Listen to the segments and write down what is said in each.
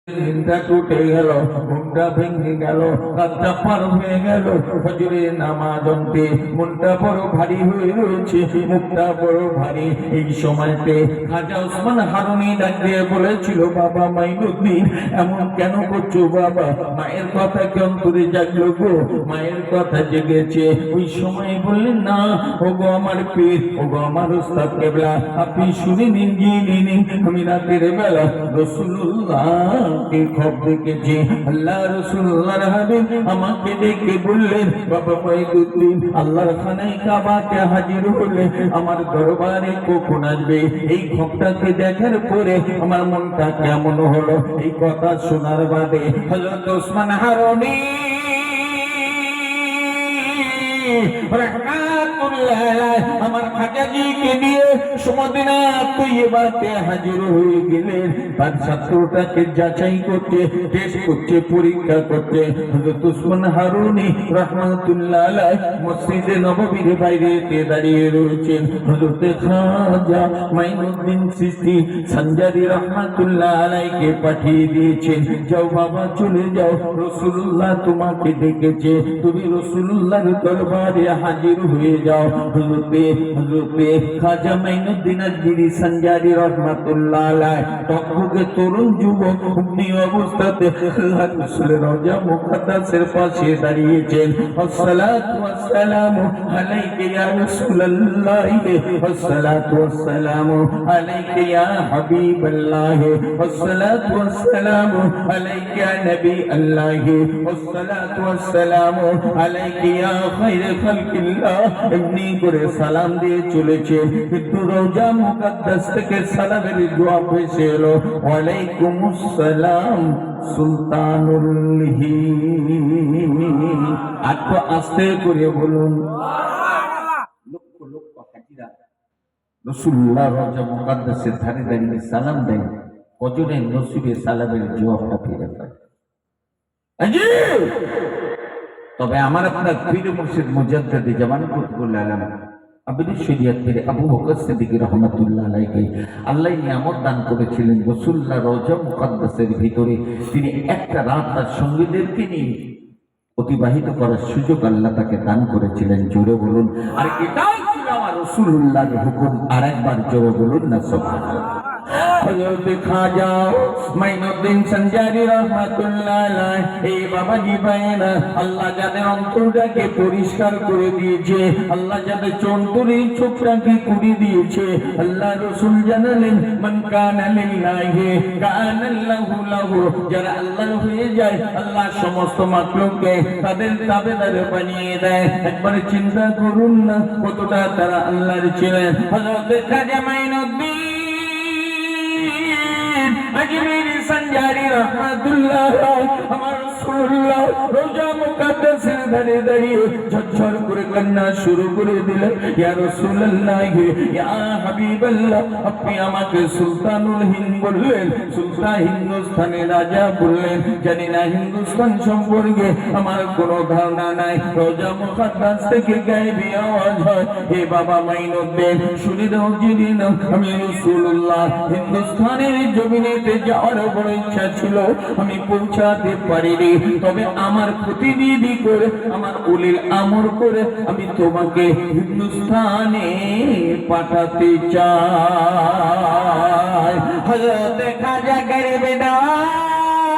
দিনটা টুটে গেল, ঘুমটা ভেঙে গেল, রাতটা পার হয়ে গেল। ফজরের নামাজ অন্তে মনটা বড় ভারী হয়ে রয়েছে, মুখটা বড় ভারী। এই সময়তে খাজা ওসমান হারুনি ডাক দিয়ে বলেছিল, বাবা মাইনুদ্দিন, এমন কেন করছো বাবা? মায়ের কথা কি অন্তরে জাগলো গো? মায়ের কথা জেগেছে। ওই সময় বললেন, না ওগো আমার পীর, ওগো আমার উস্তাদ কেবলা, আপনি শুনে নিন, গিয়ে নিন। আমি রাতের বেলা রাসূলুল্লাহ খব দেখেছি। আল্লাহ রাসূলুল্লাহর হাবিব আমাকে ডেকে বললেন, বাবা মাইনুদ্দিন, আল্লাহর খানায় কাবাতে হাজির হলে আমার দরবারে কখন আসবে? এই খবটাকে দেখার পরে আমার মনটা কেমন হলো। এই কথা শোনার বাদে হযরত ওসমান হারুনি আমার খাজাজিকে নিয়ে মদিনা তৈয়বাতে হাজির হয়ে গেলেন। তার ছাত্রটাকে যাচাই করতে, টেস্ট করতে, পরীক্ষা করতে। হযরত ওসমান হারুনি রাহমাতুল্লাহ আলাইহি মসজিদে নববীর বাইরে দাঁড়িয়ে রয়েছেন। হযরত খাজা মাইনুদ্দিন চিশতি সানজারি রাহমাতুল্লাহ আলাইহিকে পাঠিয়ে দিয়েছেন, যাও বাবা চলে যাও, রাসূলুল্লাহ তোমাকে ডেকেছে, তুমি রাসূলুল্লাহর দরবারে হাজির হয়ে যাও। হযরতে খাজা মাইনুদ্দিন আজমিরি সানজারি রাহমাতুল্লাহ আলাইহি টকবকে তরুণ যুবক অগ্নি অবস্থাতে আল্লাহর রাসূলের রওজা মুকদ্দাসের পাশে দাঁড়িয়েছেন। আসসালাতু ওয়াসসালামু আলাইকা ইয়া রাসূলুল্লাহ, আসসালাতু ওয়াসসালামু আলাইকা ইয়া হাবিবাল্লাহ, আসসালাতু ওয়াসসালামু আলাইকা ইয়া নবী আল্লাহ, আসসালাতু ওয়াসসালামু আলাইকা ইয়া খায়রে খালকিল্লাহ। এমনি করে সালাম দিয়ে চলেছেন, কিন্তু রওজা মুকদ্দাস থেকে সালামের জবাব এসে এলো, ওয়ালাইকুমুস সালাম সুলতানুল হিন্দ। একটু আস্তে করে বলুন। লক্ষ লক্ষ হাজিরা রাসূলুল্লাহ রওজা মুকদ্দাসের ধারে দাঁড়িয়ে সালাম দেন, কজনের নসিবে সালামের জবাবটা ফিরে পায়। তবে আমার আপনার পীর মুর্শিদ মুজাদ্দিদ জামান কুতুবুল আলম আবিদ শরীয়ত পীর আবু বকর সিদ্দিক রাহমাতুল্লাহ আলাইহি আল্লাহ নিয়ামত দান করেছিলেন। রাসূলুল্লাহ রওজা মুকদ্দাসের ভিতরে তিনি একটা রাত তার সঙ্গীদেরকে নিয়ে অতিবাহিত করার সুযোগ আল্লাহ তাকে দান করেছিলেন। জোরে বলুন। আর এটাই ছিল আমার রাসূলুল্লাহর হুকুম। আরেকবার জোরে বলুন না সুবহানাল্লাহ। হযরত খাজা মাইনুদ্দিন সানজারি রাহমাতুল্লাহ আলাইহি এই বাবাজি ভাইরা, আল্লাহ যাদের অন্তরটাকে পরিষ্কার করে দিয়েছে, আল্লাহ যাদের অন্তরের চোখটাকে করে দিয়েছে, আল্লাহ রাসূল জানালেন, মান কানা লিল্লাহি কানা আল্লাহু লাহু। যারা আল্লাহর হয়ে যায়, আল্লাহ সমস্ত মাখলুককে তাদের তাবেদার বানিয়ে দেয়। একবার চিন্তা করুন না কতটা তারা আল্লাহর ছিলেন। হযরত খাজা মাইনুদ্দিন আজমিরি সানজারি রাহমাতুল্লাহ আমার রাসূলুল্লাহ রওজা মুকদ্দাসের ধারে দাঁড়িয়ে ঝরঝর করে কান্না শুরু করে দিলেন। ইয়া রাসূলুল্লাহ, ইয়া হাবিবাল্লাহ, আপনি আমাকে সুলতানুল হিন্দ বললেন, সুলতান হিন্দুস্তানের রাজা বললেন। জানি না হিন্দুস্তান সম্পর্কে আমার কোনো ধারণা নাই। রওজা মুকদ্দাস থেকে গায়েবী আওয়াজ হয়, হে বাবা মাইনুদ্দিন, শুনে দাও, জেনে নাও, আমি রাসূলুল্লাহ হিন্দুস্তানের জমিনেতে যাওয়ার বড় ইচ্ছা ছিল, আমি পৌঁছাতে পারিনি। তবে আমার প্রতিনিধি করে, আমার উলিল আমর করে আমি তোমাকে হিন্দুস্তানে পাঠাতে চাই। হযরত খাজা গরিবে নওয়াজ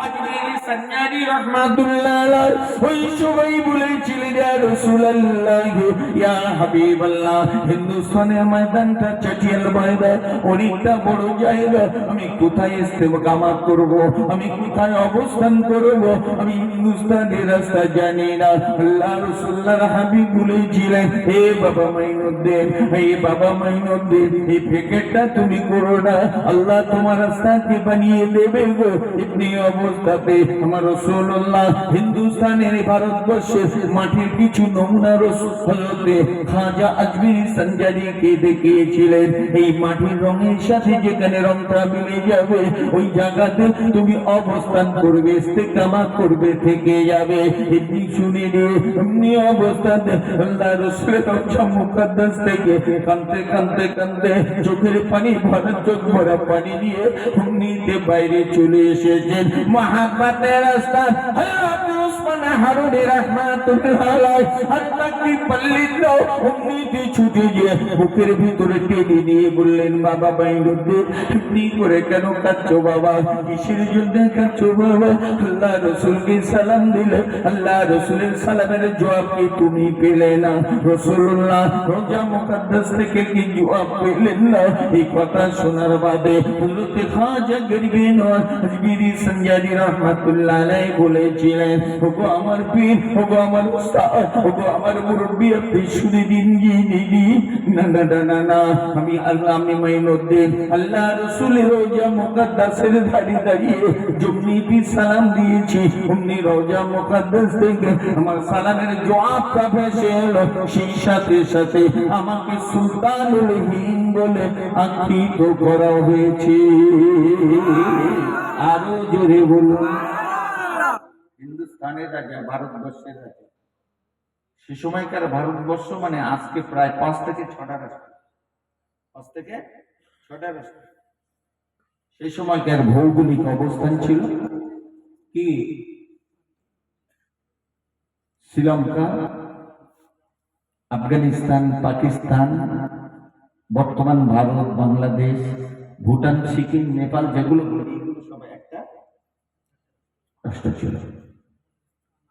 আজমিরি সানজারি রাহমাতুল্লাহ আলাইহি ওই সময় বলেছিলেন, ইয়া রাসূলুল্লাহ, ইয়া হাবিবাল্লাহ, হিন্দুস্তানের ময়দানটা চটিয়াল ময়দান, অনেকটা বড় জায়গা। আমি কোথায় ইস্তেকামাত করব, আমি কোথায় অবস্থান করব, আমি হিন্দুস্তানের রাস্তা জানি না। আল্লাহ রাসূলুল্লাহর হাবিব বলেছিলেন, হে বাবা মাইনুদ্দিন, হে বাবা মাইনুদ্দিন, এই ফিকিরটা তুমি করো না, আল্লাহ তোমার রাস্তাকে বানিয়ে দেবে গো। ইবনি অবস্থাতে আমার রাসূলুল্লাহ হিন্দুস্তানের ভারতবর্ষের মাটির কিছু নমুনা হযরতে খাজা আজমিরি সঞ্জারিকে দেখিয়েছিলেন। এই মাটির রঙের সাথে যেখানে রংটা মিলে যাবে ওই জায়গাতে তুমি অবস্থান করবে, ইস্তেকামত করবে, থেকে যাবে। এমনি শুনে নিয়ে এমনি অবস্থাতে আল্লাহ রাসূলের রওজা মুকদ্দাস থেকে কাঁদতে কাঁদতে কাঁদতে চোখের পানি ভরা, চোখ ভরা পানি নিয়ে এমনিতে বাইরে চলে এসেছেন। মহাব্বতের রাস্তা হযরত উসমান হারুনি রাহমাতুল্লাহ আলাইহি আল্লাহকে পল্লিত এমনিতে ছুটে গিয়ে বুকের ভিতরে টেনে নিয়ে বললেন, বাবা বাইনুদ্দিন এমনি করে কেন কাঁদছো বাবা, কিসের জন্য কাঁদছো বাবা? আল্লাহ রাসূলকে সালাম দিলে আল্লাহ রাসূলের সালামের জবাব কি তুমি পেলে না? রাসূলুল্লাহ রওজা মুকদ্দাস থেকে কি জবাব পেলেন না? এই কথা শোনার বাদে হযরত খাজা গরিবে নওয়াজ আজমিরি সঞ্জারি রাহমাতুল্লাহ আলাইহি বলেছিলেন, ওগো আমার পীর, ওগো আমার উস্তাদ, ওগো আমার মুরব্বি, আপনি শুনে দিন গিয়ে না না না না, আমি মাইনুদ্দিন আল্লাহ রাসূলের রওজা মুকদ্দাসের ধারে দাঁড়িয়ে জমিতে সালাম দিয়েছি। অমনি রওজা মুকদ্দাস থেকে আমার সালামের জবাবটা ভেসে এলো। সেই সাথে সাথে আমাকে সুলতানুল হিন্দ বলে আখ্যায়িত করা হয়েছে। আরো জোরে বলুন। হিন্দুস্তানের রাজা, ভারতবর্ষের রাজা। সে সময়কার ভারতবর্ষ মানে আজকে প্রায় 5 থেকে 6টা রাষ্ট্র, 5 থেকে 6টা রাষ্ট্র। সেই সময়কার ভৌগোলিক অবস্থান ছিল কি? শ্রীলঙ্কা, আফগানিস্তান, পাকিস্তান, বর্তমান ভারত, বাংলাদেশ, ভুটান, সিকিম, নেপাল, যেগুলো সব একটা রাষ্ট্র ছিল।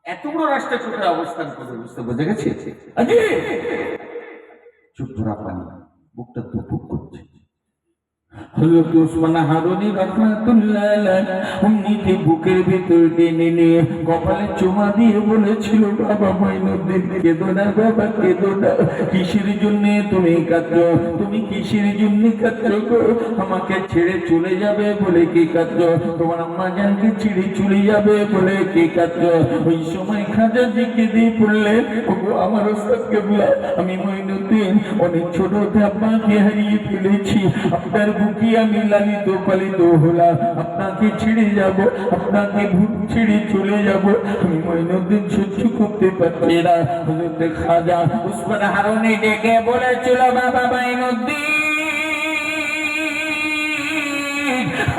এত বড় রাষ্ট্রের কোথায় অবস্থান করে বুঝতে বোঝা গেছে? চুপ ধরা পানি, বুকটা দুপুক করছে। হযরত উসমান হারুনি রাহমাতুল্লাহ আলাইহি এমনিতে বুকের ভিতর টেনে নিয়ে কপালে চুমা দিয়ে বলেছিল, বাবা মাইনুদ্দিন কেঁদো না বাবা, কেঁদো না। কিসের জন্য তুমি কাঁদছো? তুমি কিসের জন্য কাঁদছো গো? আমাকে ছেড়ে চলে যাবে বলে কি কাঁদছো? তোমার আম্মা জানকে ছেড়ে চলে যাবে বলে কি কাঁদছো? ওই সময় খাজা জি কেঁদে পড়লেন, ওগো আমার ওস্তাদ কেবলা, আমি মাইনুদ্দিন অনেক ছোটতে আব্বাকে হারিয়ে ফেলেছি। আপনার বুকে আমি লালিত পালিত হলাম, আপনাকে ছেড়ে যাব, আপনাকে ভূত ছেড়ে চলে যাব। আমি মাইনুদ্দিন সহ্য করতে পারছি না। হযরত খাজা উসমান হারুনি ডেকে বলেছিল, বাবা মাইনুদ্দিন,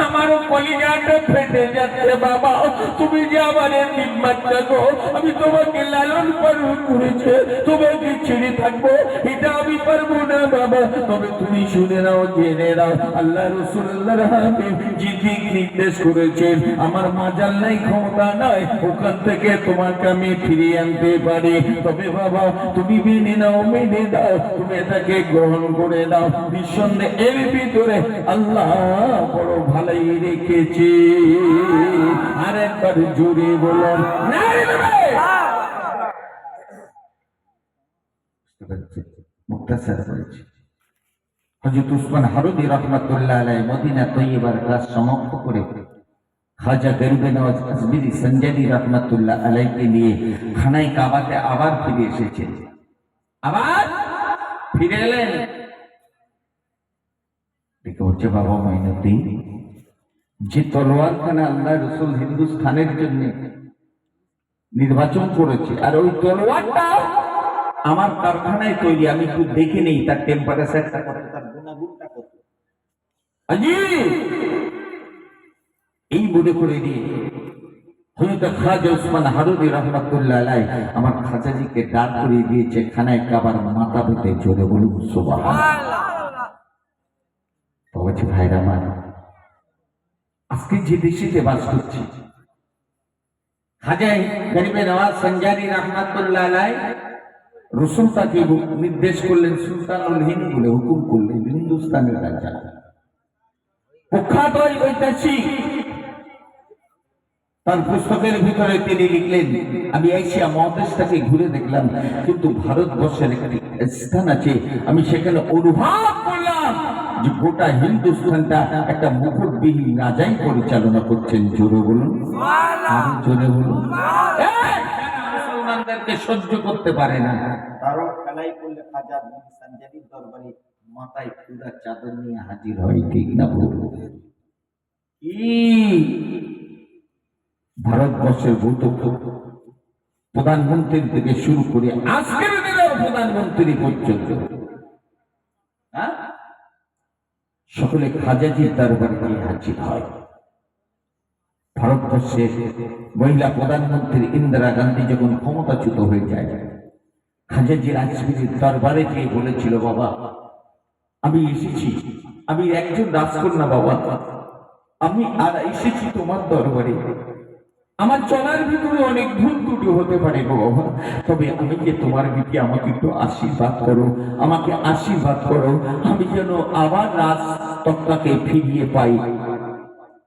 আমার কলিজাটা ফেটে যাচ্ছে বাবা, তুমি যে আমার বাচ্চা গো, আমি তোমাকে লালন পালন করেছে, তোমাকে ছেড়ে থাকবো এটা আমি পারবো না বাবা। তবে তুমি শুনে নাও, জেনে নাও, আল্লাহ রাসূলুল্লাহর হাবিব যে দিক নির্দেশ করেছেন, আমার মাজাল নাই, ক্ষমতা নাই ওখান থেকে তোমাকে আমি ফিরিয়ে আনতে পারি। তবে বাবা তুমি মেনে নাও, মেনে দাও, তুমি এটাকে গ্রহণ করে নাও। নিঃসন্দেহে এর ভিতরে আল্লাহ বড় ভালোই রেখেছে। আরেকবার জোরে বলুন, মুক্তাসার করেছে। হযরত উসমান হারুনি রাহমাতুল্লাহ আলাইহি মদিনা তৈয়বার কাজ সমাপ্ত করে খাজা গরিবে নওয়াজ আজমিরি সঞ্জারি রাহমাতুল্লাহ আলাইহিকে নিয়ে খানায় কাবাতে আবার ফিরে এসেছেন। আবার ফিরে এলেন, দেখে হচ্ছে, বাবা মাইনুদ্দিন, যে তলোয়ারখানা আল্লাহ রাসূল হিন্দুস্তানের জন্য নির্বাচন করেছে, আর ওই তলোয়ারটা আমার কারখানায় তৈরি, আমি একটু দেখে নেই তার টেম্পারেচারটা কত, তার গুণাগুণটা কত। এই মনে করে দিয়ে হযরত খাজা উসমান হারুনি রাহমাতুল্লাহ আলাইহি আমার খাজাজিকে দাঁড় করিয়ে দিয়েছে খানায় কাবার মাথা পেতে। জোরে বলুন সুবহানাল্লাহ। বাবাজি ভাইরা আমার, আজকে যে দেশেতে বাস করছি, খাজা গরিবে নওয়াজ সঞ্জারি রাহমাতুল্লাহ আলাইহি রাসূল তাকে নির্দেশ করলেন, সুলতানুল হিন্দ বলে হুকুম করলেন, হিন্দুস্তানের রাজা। প্রখ্যাত ঐতিহাসিক তার পুস্তকের ভিতরে তিনি লিখলেন, আমি এশিয়া মহাদেশটাকে ঘুরে দেখলাম, কিন্তু ভারতবর্ষের একটি স্থান আছে, আমি সেখানে অনুভব করলাম যে গোটা হিন্দুস্তানটা একটা মুকুটবিহীন রাজাই পরিচালনা করছেন। জোরে বলুন। আরো জোরে বলুন। মুসলমানদেরকে সহ্য করতে পারে না, তারাও খেলাই করলে খাজা সঞ্জারির দরবারে মাথায় পুরা চাদর নিয়ে হাজির হয়, ঠিক না ভুল? কি ভারতবর্ষের ভূত প্রধানমন্ত্রী থেকে শুরু করে আজকের দিনের প্রধানমন্ত্রী পর্যন্ত সকলে খাজাজির দরবারে গিয়ে হাজির হয়। ভারতবর্ষের মহিলা প্রধানমন্ত্রী ইন্দিরা গান্ধী যখন ক্ষমতাচ্যুত হয়ে যায়, খাজাজি রাজনীতির দরবারে গিয়ে বলেছিল, বাবা আমি এসেছি, আমি একজন রাজকন্যা বাবা, আমি আর এসেছি তোমার দরবারে, আমার চলার ভিতরে অনেক ভুল ত্রুটি হতে পারে বাবা, তবে আমি যে তোমার বিটি, আমাকে একটু আশীর্বাদ করো, আমাকে আশীর্বাদ করো, আমি যেন আবার রাজতত্ত্বকে ফিরিয়ে পাই।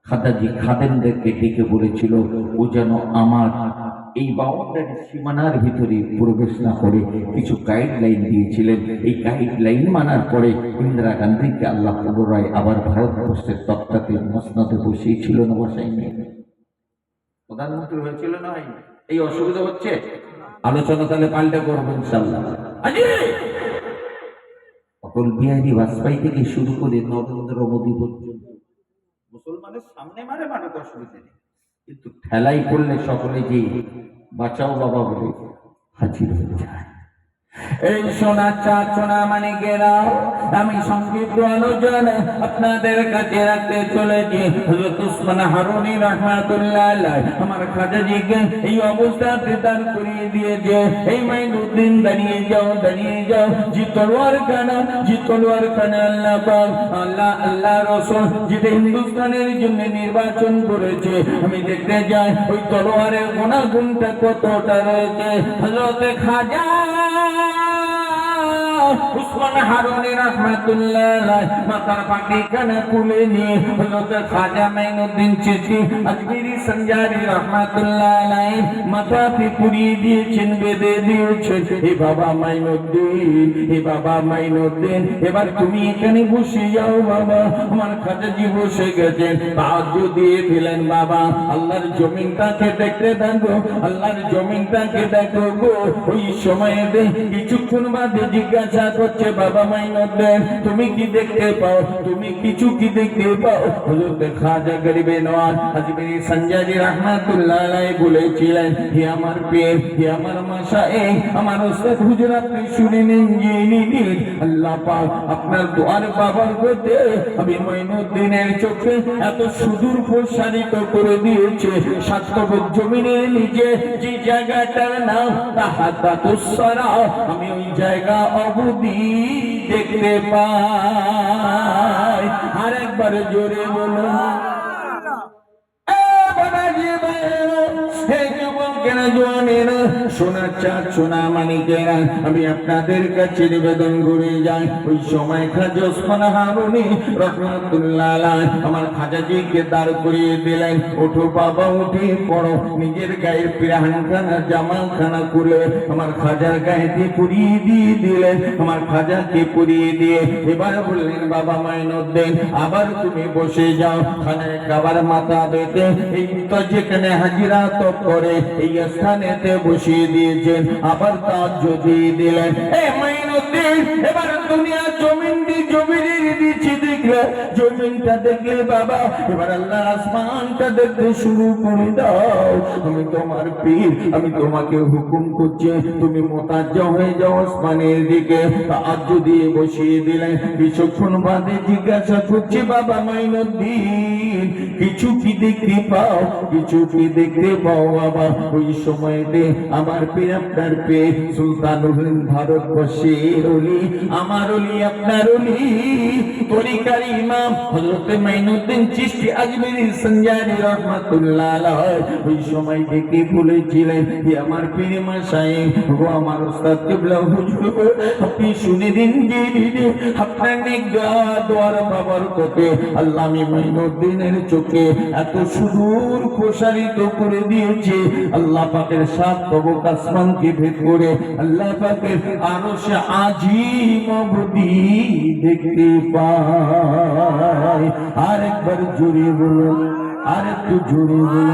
খাজাজি খাদেমদেরকে ডেকে বলেছিল, ও যেন আমার এই বাউন্ডারি সীমানার ভিতরে প্রবেশ না করে কিছু গাইডলাইন দিয়েছিলেন। এই গাইডলাইন মানার পরে ইন্দিরা গান্ধীকে আল্লাহ পুনরায় আবার ভারতবর্ষের তত্ত্বাতে মসনদে বসিয়েছিল না বসায়নি? প্রধানমন্ত্রী হয়েছিল না হয়নি? এই অসুবিধা হচ্ছে, আলোচনা তাহলে পাল্টে করবো ইনশাল্লাহ। অটল বিহারী বাজপেয়ী থেকে শুরু করে নরেন্দ্র মোদী পর্যন্ত মুসলমানের সামনে মানে মানুষ অসুবিধা নেই, কিন্তু ঠেলাই করলে সকলে যে বাঁচাও বাবা বলে হাজির হয়ে যায়। এই সোনা চাঁদ সোনা মানিকেরা, আমি সংক্ষিপ্ত আলোচনা আপনাদের কাছে রাখতে চলেছি। হযরত উসমান হারুনি রাহমাতুল্লাহ আলাইহি আমার খাজাজিকে এই অবস্থাতে দান করিয়ে দিয়েছে। এই মাইনুদ্দিন দাঁড়িয়ে যাও, দাঁড়িয়ে যাও, জি তলোয়ার খানা আল্লাহ পাক, আল্লাহ রাসূল যেটা হিন্দুস্তানের জন্য নির্বাচন করেছে, আমি দেখতে যাই ওই তলোয়ারের গুণাগুণটা কতটা রয়েছে। হযরত খাজা উসমান হারুনি রাহমাতুল্লাহ আলাইহি মাথার পাগড়ি কানে তুলে নিয়ে হযরত খাজা মাইনুদ্দিন চিশতি আজমিরি সঞ্জারি রাহমাতুল্লাহ আলাইহি মাথাতে পুরিয়ে দিয়েছেন, বেঁধে দিয়েছেন। হে বাবা মাইনুদ্দিন, হে বাবা মাইনুদ্দিন, এবার তুমি এখানে বসে যাও বাবা। আমার খাজাজি বসে গেছেন, তাওয়াজ্জু দিয়ে দিলেন, বাবা আল্লাহর জমিনটাকে দেখতে থাকো, আল্লাহর জমিনটাকে দেখো গো। ওই সময়ে কিছুক্ষণ বাদে জিজ্ঞাসা করছে, বাবা মাইনুদ্দিন তুমি কি দেখতে পাও, তুমি কিছু কি দেখতে পাও? হযরত খাজা গরিবে নওয়াজ আজমিরি সঞ্জারি রাহমাতুল্লাহ আলাইহি বলেছিলেন, হে আমার পীর, হে আমার মাশায়েখ, আমার উস্তাদ হুজুর, আপনি শুনে নিন, জেনে নিন, আল্লাহ পাক আপনার দোয়ার বাবরকতে আমি মাইনুদ্দিনের চোখে এত সুদূর প্রসারিত করে দিয়েছে, সাতকবর জমিনের নিচে যে জায়গাটার নাম তাহাতাতুস সারা, আমি ওই জায়গা অবধি দেখতে পাই। আর একবার জোরে বলুন, সোনার চাঁদ সোনা মানিকেরা, আমি আপনাদের কাছে নিবেদন করে যাই, ওই সময় খাজা উসমান হারুনি রাহমাতুল্লাহ আলাইহি আমার খাজাজিকে দাঁড় করিয়ে দিলেন, ওঠো বাবা, উঠে পড়ো। নিজের গায়ের পিরানখানা জামাখানা খুলে আমার খাজার গায়েতে পরিয়ে দিয়ে দিলেন, আমার খাজাকে পরিয়ে দিয়ে এবার বললেন, বাবা মাইনুদ্দিন আবার তুমি বসে যাও। খানে কাবার মাথা বেঁধে এই তো যেখানে হাজিরা তো করে এই স্থানেতে বসিয়ে দিয়েছেন, আবার তাওয়াজ্জু দিয়ে দিলেন, এ মাইনুদ্দিন এবার দুনিয়া জমিনের দিচ্ছি দেখলে, জমিনটা দেখলে বাবা, এবার আল্লাহ আসমানটা দেখতে শুরু করে দাও। আমি তোমার পীর, আমি তোমাকে হুকুম করছি, তুমি মুতাজ্জা হয়ে যাও আসমানের দিকে। তাওয়াজ্জু দিয়ে বসিয়ে দিলেন। কিছুক্ষণ বাদে জিজ্ঞাসা করছে, বাবা মাইনুদ্দিন কিছু কি দেখতে পাও, কিছু কি দেখতে পাও বাবা? ওই সময়তে আমার পীর, আপনার পীর সুলতানুল ভারতবর্ষের ওলি, আমার ওলি, আপনার ওলি, তরিকার ইমাম হযরত মাইনুদ্দিন চিশতি আজমিরি সঞ্জারি রাহমাতুল্লাহ আলাইহি ওই সময় দেখে বলেছিলেন, হে আমার পীর মাশায়েখ, ও আমার উস্তাদ কিবলা হুজুর, আপনি শুনে দিন যে আপনার নিগাহ দোয়ার বাবরকতে আল্লাহ আমি মাইনুদ্দিনের চোখে এত সুদূর প্রসারিত করে দিয়েছে, আল্লাহ পাকের সাত তবক আসমানকে ভেদ করে আল্লাহ পাকের আরশে আজিম অবধি দেখতে পাই। আর একবার জোরে বলুন, আর একটু জোরে বলুন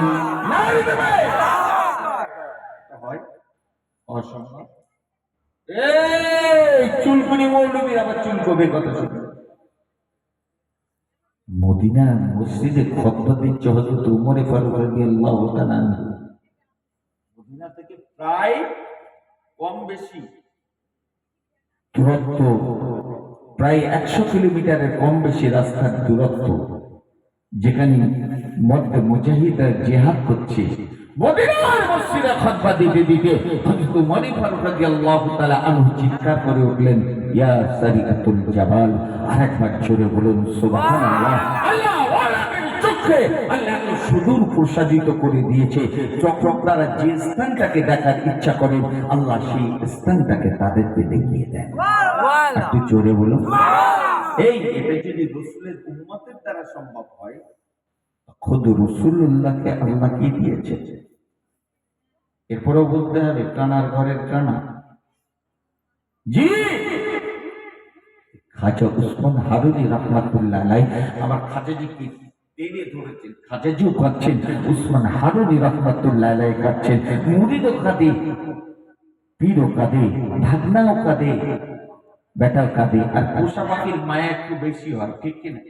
নারী দেবে হয় অসম্ভব। এই চুলকুনি মৌলবীর আবার চুলকবে কথা শুনে মদিনা মসজিদে খুতবা দিচ্ছে হযরত ওমর ফারুক রাদিয়াল্লাহু তাআলা মদিনা থেকে প্রায় কম বেশি দূরত্ব, প্রায় 100 কিলোমিটারের কম বেশি রাস্তার দূরত্ব, যেখানে মধ্যে মুজাহিদরা জিহাদ করছে। মদিনার মসজিদে খুতবা দিতে দিতে হযরত ওমর ফারুক রাদিয়াল্লাহু তাআলা আনহু চিৎকার করে উঠলেন, ইয়া সারিকাতুল জাবাল, আরেকবার জোরে বলুন সুবহানাল্লাহ। আল্লাহ ওয়ালাদের চোখে আল্লাহ সুদূর প্রসারিত করে দিয়েছে। যখন তারা যে স্থানটাকে দেখার ইচ্ছা করেন আল্লাহ সেই স্থানটাকে তাদেরকে দেখিয়ে দেন। একটু জোরে বলুন। এই এটা যদি রাসূলের উম্মতের দ্বারা সম্ভব হয়, খুদ রাসূলুল্লাহকে আল্লাহ কি দিয়েছে? এরপরও বলতে হবে কানার ঘরের কানা। জি খাজা উসমান হারুনি রাহমাতুল্লাহ আলাইহি, আমার খাজাজি কি টেনে ধরেছেন, খাজাজিও কাঁদছেন, উসমান হারুনি রাহমাতুল্লাহ আলাইহি কাঁদছেন, মুরিদও কাঁদে, পীরও কাঁদে, ভাগনাও কাঁদে, বেটাও কাঁদে। আর পোষা পাখির মায়া একটু বেশি হয়, ঠিক কিনা?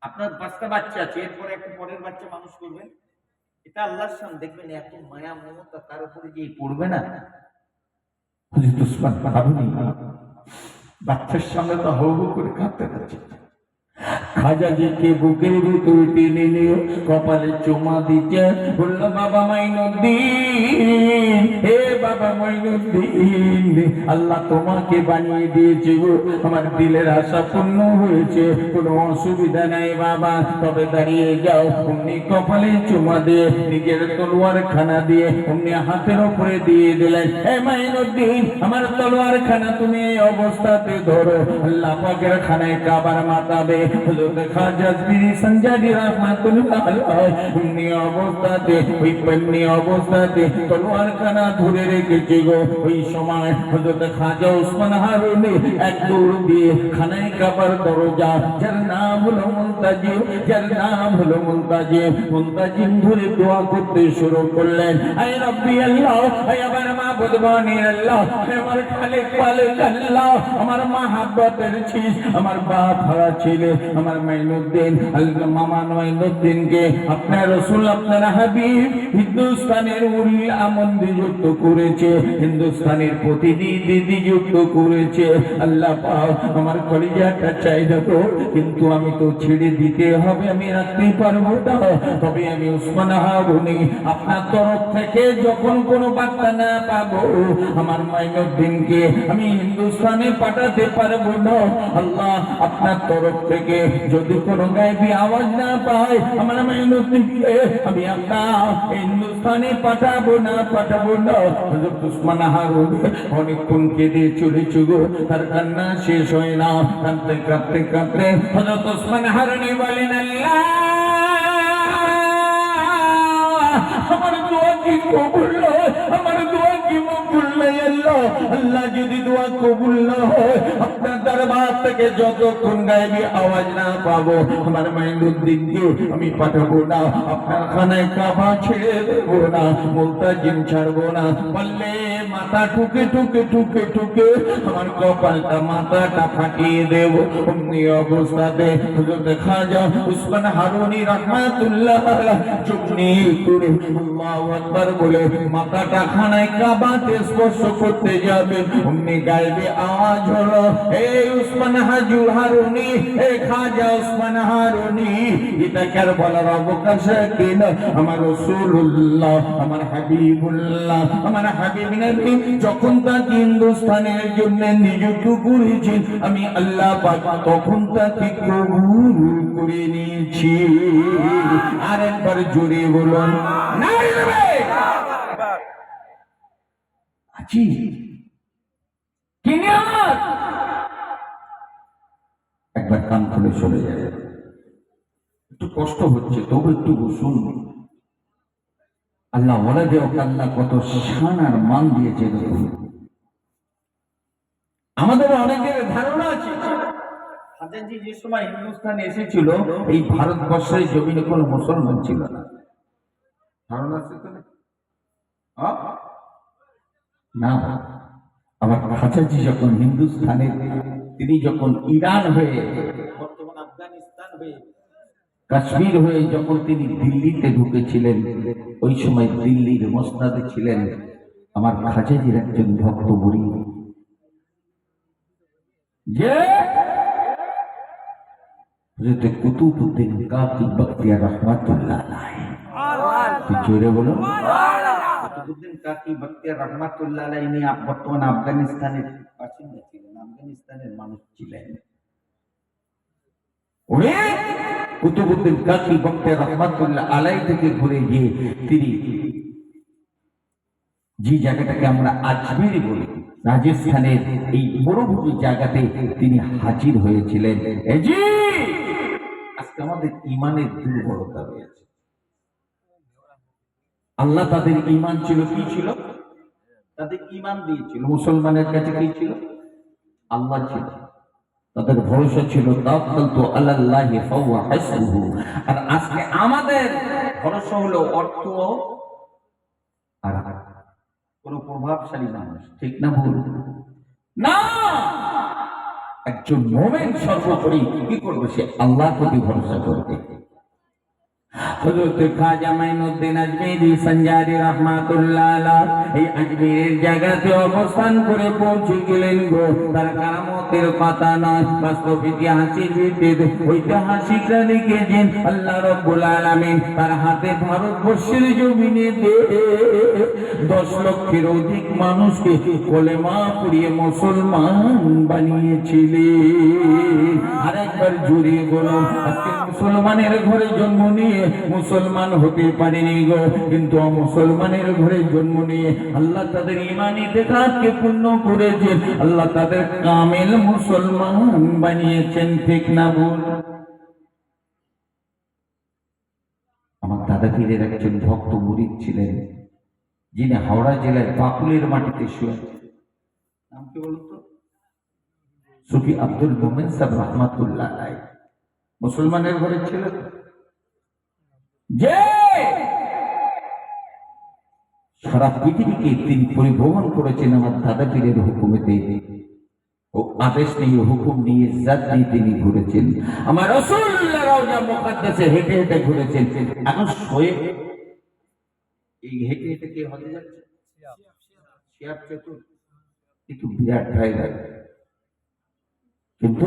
আপনার 5টা বাচ্চা আছে, এরপরে একটু পরের বাচ্চা মানুষ করবেন, এটা আল্লাহর শান। দেখবেন এত মায়া মমতা তার উপরে যে পড়বে না। হযরত উসমান হারুনি বাচ্চার সামনে তো হু হু করে কাঁদতে থাকছে। খাজাজিকে বুকের ভিতরে টেনে নিয়ে কপালে চুমা দিচ্ছে, বলল বাবা মাইনুদ্দিন, হে বাবা মাইনুদ্দিন, আল্লাহ তোমাকে বানিয়ে দিয়েছে গো, আমার দিলের আশা পূর্ণ হয়েছে, কোনো অসুবিধা নাই বাবা, তবে দাঁড়িয়ে যাও। অমনি কপালে চুমা দিয়ে নিজের তলোয়ার খানা দিয়ে অমনি হাতের উপরে দিয়ে দিলেন, হে মাইনুদ্দিন, আমার তলোয়ার খানা তুমি এই অবস্থাতে ধরো, আল্লাহ পাকের খানায় কাবার মাতাবে। হযরত খাজা পীর সঞ্জাদি রাহমাতুল্লাহ আলাইহি অবস্থাতে, ওই পন্নী অবস্থাতে তলোয়ার খানা ধরে রেখেছে গো। ওই সময় হযরত খাজা উসমান হারুনি এক দৌড় দিয়ে খানায় কাবার দরজা, যার নাম হলো মুনতাজিম, যার নাম হলো মুনতাজিম, মুনতাজিম ধরে দোয়া করতে শুরু করলেন, আয় রব্বি আল্লাহ, আয় আমার মাবুদ বানি আল্লাহ, আমার খালিক মালিক আল্লাহ, আমার মাহাব্বতের ছিস, আমার বাপ হারা ছেলে আমার মাইনুদ্দিন, আল্লাহ মামা মাইনুদ্দিনকে আপনার রাসূল, আপনার হাবিব হিন্দুস্তানের উরি আমন নিযুক্ত করেছে, হিন্দুস্তানের প্রতিনিধি নিযুক্ত করেছে। আল্লাহ পাক আমার কলিজাটা চাই দেখো, কিন্তু আমি তো ছেড়ে দিতে হবে, আমি রাখতে পারবো না। তবে আমি উসমান হারুনি আপনার তরফ থেকে যখন কোনো বার্তা না পাবো, আমার মাইনুদ্দিনকে আমি হিন্দুস্তানে পাঠাতে পারবো না। আল্লাহ আপনার তরফ থেকে যদি কোনো গায়েবী আওয়াজ না পাই, আমার মাইনুদ্দিনকে আমি আপনার হিন্দুস্তানে পাঠাবো না। হযরত উসমান হারুনি অনেকক্ষণ কেঁদে চলেছে গো, তার কান্না শেষ হয় না। কাঁদতে কাঁদতে কাঁদতে হযরত উসমান হারুনি বলেন, আল্লাহ আমার দোয়া কি কবুল হয়, আমার দোয়া কি মকবুল নাই আল্লাহ। আল্লাহ যদি দোয়া কবুল না হয়, আপনার দরবার থেকে যতক্ষণ গায়েবী আওয়াজ না পাবো, আমার মাইনুদ্দিনকে আমি পাঠাবো না, আপনার খানায় কাবা ছেড়ে দেবো না, মুনতাজিম ছাড়বো না। বললে মাথা ঠুকে ঠুকে ঠুকে ঠুকে আমার কপালটা মাথাটা ফাটিয়ে দেব। অমনি অবস্থাতে হযরত খাজা উসমান হারুনি রাহমাতুল্লাহ আলাইহি চুপনি করে আল্লাহু আকবার বলে মাথাটা খানায় কাবাতে স্পর্শ করতে যাবে। অমনি গায়েবে আওয়াজ হলো, এই উসমান হারুনি, এই খাজা উসমান হারুনি, এটা কার বলার অবকাশ কিনা? আমার রাসূলুল্লাহ, আমার হাবিবুল্লাহ, আমার হাবিব নবী যখন তাকে হিন্দুস্তানের জন্য নিযুক্ত করেছেন, আমি আল্লাহ পাক তখন তাকে কবুল করে নিয়েছি। আর একবার জোরে বলুন নারে আজি কি নিয়ামত। একবার কান খুলে চলে যায়, একটু কষ্ট হচ্ছে তবু একটু শুনুন। আল্লাহ ওয়ালাদে আল্লাহ কত শান আর মান দিয়েছে দেখুন। আমাদের অনেকের ধারণা আছে খাজাজি যে সময় হিন্দুস্তানে এসেছিল, এই ভারতবর্ষের জমিনে কোনো মুসলমান ছিল না। ধারণা আছে তো না? আমার খাজাজি যখন হিন্দুস্তানে, তিনি যখন ইরান হয়ে, বর্তমান আফগানিস্তান হয়ে, কাশ্মীর হয়ে যখন তিনি দিল্লিতে ঢুকেছিলেন, ওই সময় দিল্লির মসনাদে ছিলেন আমার খাজাজির একজন ভক্ত বুড়ি, যে হযরত কুতুবউদ্দিন কাকি বখতিয়ার রহমাতুল্লাহ আলাইহি। জোরে বলো। কুতুবউদ্দিন কাকি বখতিয়ার রহমাতুল্লাহ আলাইহি ইনি বর্তমান আফগানিস্তানের বাসিন্দা ছিলেন, আফগানিস্তানের মানুষ ছিলেন। উনি কুতুবউদ্দিন কাকি বখতিয়ার রহমাতুল্লাহ আলাইহি থেকে ঘুরে গিয়ে তিনি যে জায়গাটাকে আমরা আজমির বলি, রাজস্থানের এই মরুভূমি জায়গাতে তিনি হাজির হয়েছিলেন। আজকে আমাদের ইমানের দুর্বলতা রয়েছে। আল্লাহ তাদের ইমান ছিল, কি ছিল? তাদের ইমান দিয়েছিল। মুসলমানের কাছে কি ছিল? আল্লাহ ছিল। তাদের ভরসা ছিল তাওয়াক্কালতু আলাল্লাহি ফাহুয়া হাসবুহু। আর আজকে আমাদের ভরসা হলো অর্থ আর কোন প্রভাবশালী মানুষ। ঠিক না ভুল? না, একজন মুমিন সর্বোপরি কি করবে? সে আল্লাহর প্রতি ভরসা করবে। হযরত খাজা মাইনুদ্দিন আজমিরি সঞ্জারি রাহমাতুল্লাহ আলাইহি এই আজমিরের জায়গাতে অবস্থান করে পৌঁছে গেলেন গো। তার কারামতের কথা নয়, বাস্তব ইতিহাসের ভিত্তিতে ঐতিহাসিকরা লিখেছেন আল্লাহ রাব্বুল আলামিন তার হাতে ভারতবর্ষের জমিনে 10 লক্ষের অধিক মানুষকে কলেমা পড়িয়ে মুসলমান বানিয়েছিলেন। আরেকবার জোরে বলুন, আজকে মুসলমানের ঘরে জন্ম নিয়ে মুসলমান হতে পারেনি গো, কিন্তু মুসলমানের ঘরে জন্ম নিয়ে আল্লাহ তাদের ইমানি দেখাতকে পূর্ণ করেছেন, আল্লাহ তাদের কামেল মুসলমান বানিয়েছেন। ঠিক না ভুল? আমার দাদা পীরের একজন ভক্ত মুরিদ ছিলেন, যিনি হাওড়া জেলার বাকুলের মাটিতে শুয়ে আছেন। নাম কি বলুন তো? সুফি আব্দুল মোমেন সাহেব রহমাতুল্লাহ আলাইহি। মুসলমানের ঘরে ছিল, যে সারা পৃথিবীকে তিনি পরিভ্রমণ করেছেন আমার দাদা পীরের হুকুমেতে। ও আদেশ নিয়ে, হুকুম নিয়ে, জাত নিয়ে তিনি ঘুরেছেন। আমার রাসূলুল্লাহ রওজা মুকাদ্দাসে হেঁটে হেঁটে ঘুরেছেন। এখন শোয়ে এই হেঁটে হেঁটে কে হতে যাচ্ছে? শিয়াব চতুর, একটু বিরাট ড্রাইভার। কিন্তু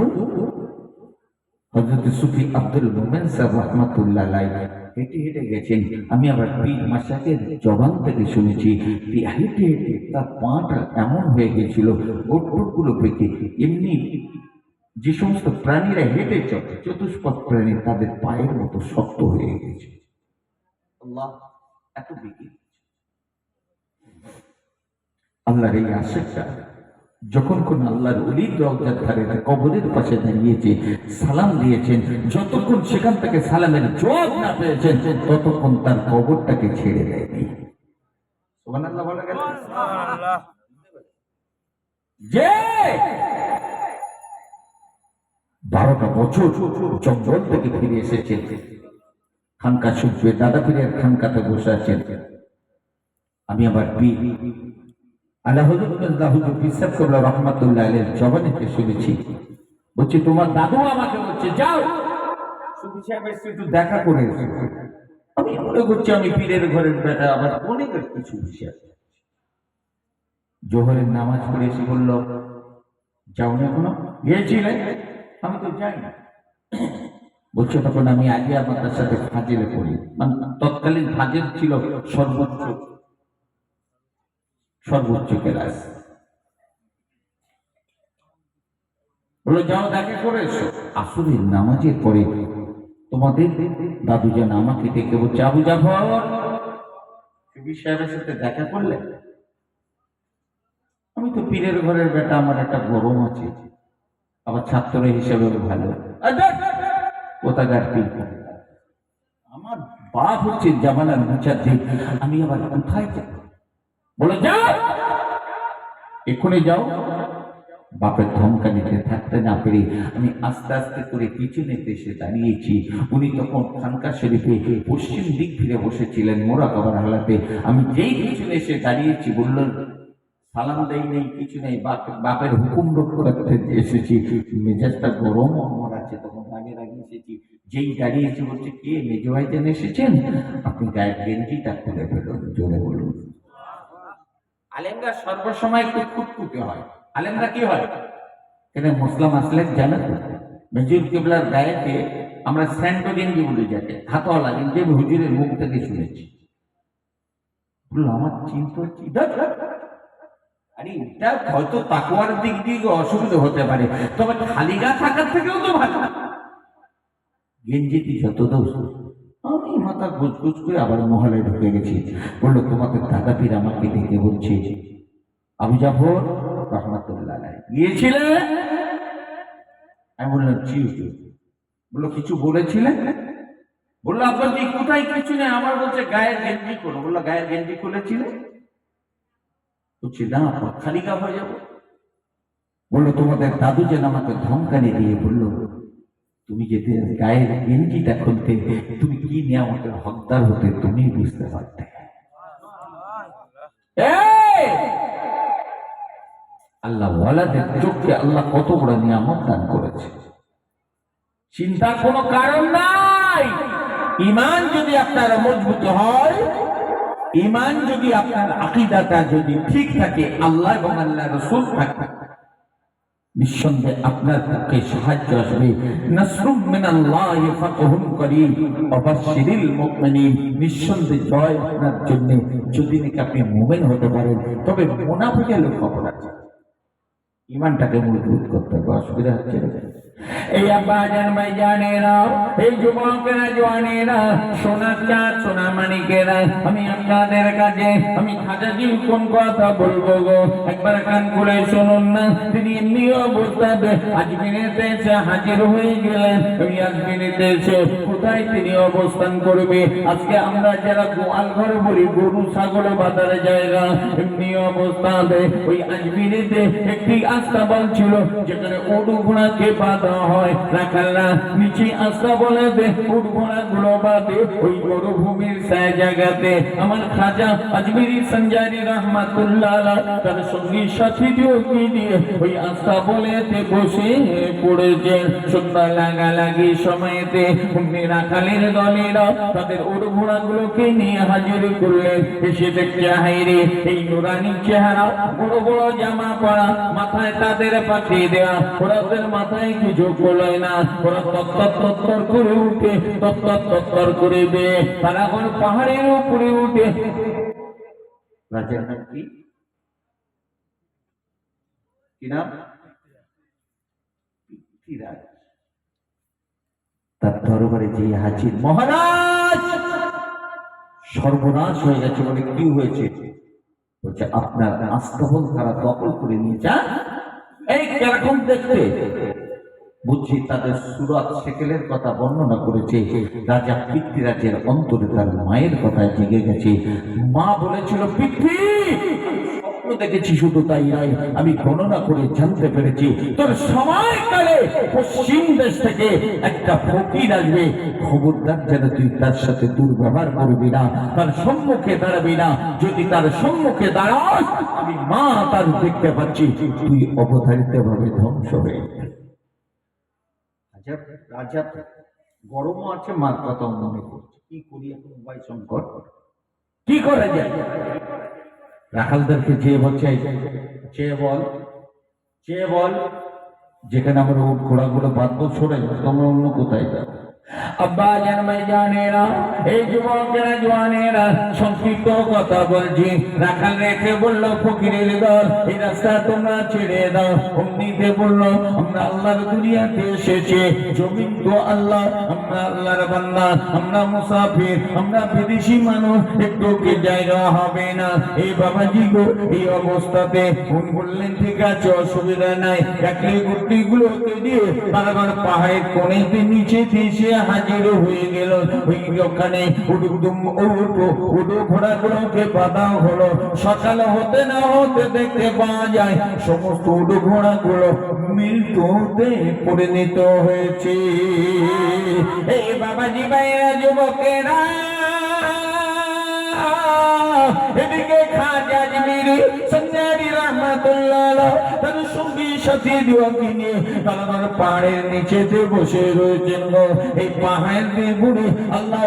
হযরত সুফি আব্দুল মোমেন সাহেব রহমাতুল্লাহ আলাইহি হেঁটে হেঁটে গেছেন। আমি আবার পীর মাশায়েখের জবান থেকে শুনেছি, হেঁটে হেঁটে তার পাটা এমন হয়ে গেছিল, গোটগুলো পেকে। এমনি যে সমস্ত প্রাণীরা হেঁটে চলে, চতুষ্পদ প্রাণী, তাদের পায়ের মতো শক্ত হয়ে গেছে। আল্লাহ এত বেগে আল্লাহর এই আশিকটা যখন কোন আল্লাহর ওলির রওজার ধারে কবরের পাশে দাঁড়িয়েছে, সালাম দিয়েছেন, যতক্ষণ সেখান থেকে সালামের জবাব না পেয়েছেন ততক্ষণ তার কবরটাকে ছেড়ে দেয়নি। সুবহানাল্লাহ বলা গেল। যে 12টা বছর জঙ্গল থেকে ফিরে এসেছেন, খানকা শুনবে, দাদা পীরের খানকাতে বসে আছেন। আমি আবার পীর আল্লাহ রহমাতুল্লাহ আলাইহির জবানিতে শুনেছি, বলছি তোমার দাদু আমাকে বলছে যাও সুফি সাহেবের সাথে একটু দেখা করে এসো। আমি মনে করছি আমি পীরের ঘরের বেটা, আবার অনেক কিছু বিষয়। জোহরের নামাজ পড়ে এসে বলল, যাও না এখনো? গিয়েছিলে? আমি তো যাই না। বলছে তখন আমি আগে আমার সাথে ফাজিলে পড়ি, মানে তৎকালীন ফাজিল ছিল সর্বোচ্চ ক্লাস। বলে যাও দেখা করে এসো। আসরের নামাজের পরে তোমাদের দাদু যেন আমাকে ডেকে বলছে, আবু জাফর সুফি সাহেবের সাথে দেখা করলে? আমি তো পীরের ঘরের বেটা, আমার একটা গরম আছে, আবার ছাত্র হিসেবে ভালো। কোথাকার পীর? আমার বাপ হচ্ছে জামানার মুচাদ্দিদ, আমি আবার কোথায় যাব? বলে যাও, এক্ষুনি যাও। বাপের ধমকানিতে থাকতে না পেরে আমি আস্তে আস্তে করে পিছনে এসে দাঁড়িয়েছি। উনি তখন খানকা শরীফে পশ্চিম দিক ফিরে বসেছিলেন মোরাকাবার হালাতে। আমি যেই পিছনে এসে দাঁড়িয়েছি, বললেন সালাম দেই নেই, কিছু নেই, বাপের হুকুম করতে এসেছি, মেজাজটা গরম আমার আছে, তখন রাগে রাগে এসেছি। যেই দাঁড়িয়েছি বলছে, কে মেজো ভাইজান এসেছেন? আপনি গায়ের গেঞ্জিটা খুলে ফেলুন, জোরে বলুন। আলেমরা সর্বসময় একটু খুঁতখুঁতে হয়। আলেমরা কি হয়? কেন মুসলাম আসলেন জানো তো, মেজুর কেবলার গায়েতে আমরা স্যান্টো গেঞ্জি বলে যাকে, হাতওয়ালা গেঞ্জি, আমি হুজুরের মুখ থেকে শুনেছি। বললো আমার চিন্তা হচ্ছে, আরে এটা হয়তো তাকওয়ার দিক দিয়ে অসুবিধা হতে পারে, তবে খালি গা থাকার থেকেও তো ভালো। গেঞ্জিটি যত দোষ। আমি মাথা গুজগুজ করে আবার মহলায় ঢুকে গেছি। বললো তোমাকে দাদা পীর আমাকে ডেকে বলছে, আবু জাফর রহমাতুল্লাহ আলাইহি গিয়েছিলেন? আমি বললাম জি হুজুর। বললো কিছু বলেছিলেন? বললো আপনার কি কোথায় কিছু নেই, আমার বলছে গায়ের গেঞ্জি করো। বললো গায়ের গেঞ্জি খুলেছিলেন? বলছি না, খালি গা হয়ে যাবো। বললো তোমাদের দাদু যেন আমাকে ধমকানি দিয়ে বললো, তুমি যদি গায়ের গেঞ্জিটা খুলতে, তুমি কি নিয়ামতের হকদার হতে তুমি বুঝতে পারতে। আল্লাহ ওয়ালাদের চোখে আল্লাহ কত বড় নিয়ামত দান করেছে, চিন্তার কোনো কারণ নাই। ঈমান যদি আপনার মজবুত হয়, ঈমান যদি আপনার আকীদাটা যদি ঠিক থাকে, আল্লাহ এবং আল্লাহর রাসূল থাকে, নিঃসন্দেহে আপনার পক্ষে সাহায্য আসবে। নাসরুম মিনাল্লাহি ফাতহুন করিম ওয়া বাশশিরিল মুমিনিন। নিঃসন্দেহে জয় আপনার জন্য, যদি নাকি আপনি মুমিন হতে পারেন। তবে মুনাফিকের খবর আছে, ঈমানটাকে মজবুত করতে হবে, অসুবিধা হচ্ছে না। এই আব্বাজান ভাইজানেরা, এই যুবকেরা, জওয়ানেরা, সোনার চাঁদ সোনা মানিকেরা, আমি আপনাদের কাছে আমি খাজাজি কোন কথা বলবো গো, একবার কান খুলে শুনুন না। তিনি এমনি অবস্থাতে আজমিরেতে এসে হাজির হয়ে গেলেন। ওই আজমিরেতে এসে কোথায় তিনি অবস্থান করবে? আজকে আমরা যারা গোয়াল ঘরে বলি, গরু ছাগল বাঁধার জায়গা, এমনি অবস্থাতে ওই আজমিরেতে একটি আস্তাবল ছিল, যেখানে উট ঘোড়াকে বাঁধা হয়। রাখালরা নিচে আস্তা বলে দে উট ঘোড়া গুলো বাঁধে ওই মরুভূমির জায়গাতে। আমার খাজা আজমিরি সঞ্জারি রহমাতুল্লাহ আলাইহি তার সঙ্গী সাথীদের নিয়ে ওই আস্তা বলেতে বসে পড়েছেন। সন্ধ্যা লাগালাগি সময়তে রাখালের দলেরা তাদের উট ঘোড়া গুলোকে নিয়ে হাজির করলেন। এসে দেখছে হায়রে এই নুরানি চেহারা, বড় বড় জামা পরা, মাথায় তাদের পাঠিয়ে দেয়া, ওদের মাথায় কিছু বলয় না, ওরা তত্তর করে উঠে, তত্তর করে বে, তারা এখন পাহাড়ের উপরে উঠে। রাজার নাম কি? কি নাম? পৃথ্বীরাজ। তার দরবারে যে হাজির, মহারাজ সর্বনাশ হয়ে গেছে। বলে কি হয়েছে? বলছে আপনার আস্তাবল তারা দখল করে নিয়ে যান। এই কিরকম দেখতে? বুঝছি তাদের সুরাত সেকেলের কথা বর্ণনা করেছে। রাজা পৃথ্বীরাজের অন্তরে তার মায়ের কথা জেগে গেছে। মা বলেছিল, পৃথ্বী স্বপ্ন দেখেছি, শুধু তাই নয় আমি গণনা করে জানতে পেরেছি তোর সময়কালে পশ্চিম দেশ থেকে একটা ফকির আসবে। খবরদার যেন তুই তার সাথে দুর্ব্যবহার করবি না, তার সম্মুখে দাঁড়াবি না। যদি তার সম্মুখে দাঁড়াস, আমি মা তার দেখতে পাচ্ছি তুই অবধারিত ভাবে ধ্বংস হয়ে। রাজা গরমও আছে, মার কথা মনে করছে, কি করি এখন ভাই সংকট, কি করা যায়? রাখালদেরকে চেয়ে বলছে, চেয়ে বল যেখানে আমরা উট ঘোড়াগুলো বাঁধবো সরে তোমরা অন্য কোথায় যাবে। আব্বা জানমাই জানেরা, এই যুবকেরা জওয়ানেরা, সংক্ষিপ্ত কথা বলছি। রাখাল রেখে বলল, ফকিরের দল এই রাস্তা তোমরা ছেড়ে দাও। অমনিতে বলল, আমরা আল্লাহর দুনিয়াতে এসেছি, জমিন তো আল্লাহ, আমরা আল্লাহর বান্দা, আমরা মুসাফির, আমরা বিদেশি মানুষ, একটু কি জায়গা হবে না? এই বাবাজি গো, এই অবস্থাতে বললেন ঠিক আছে, অসুবিধা নাই। একলি গুটি গুলোকে দিয়ে বারবার পাহাড়ের কোণেতে নিচে এসে হাজির হয়ে গেল। ওখানে উডু ঘোড়াগুলোকে বাঁধা হলো। সকাল হতে না হতে দেখতে পাওয়া যায় সমস্ত উডু ঘোড়াগুলো মৃত্যুতে পরিণত হয়েছে। এই বাবাজি ভাইরা, যুবকেরা, এদিকে খাজা আজমিরি সঞ্জারি রহমাতুল্লাহ তার সঙ্গী সাথী দিওয়াকে নিয়ে তার পাহাড়ের নিচেতে বসে রয়েছেন। এই পাহাড়ের বুড়ি আল্লাহ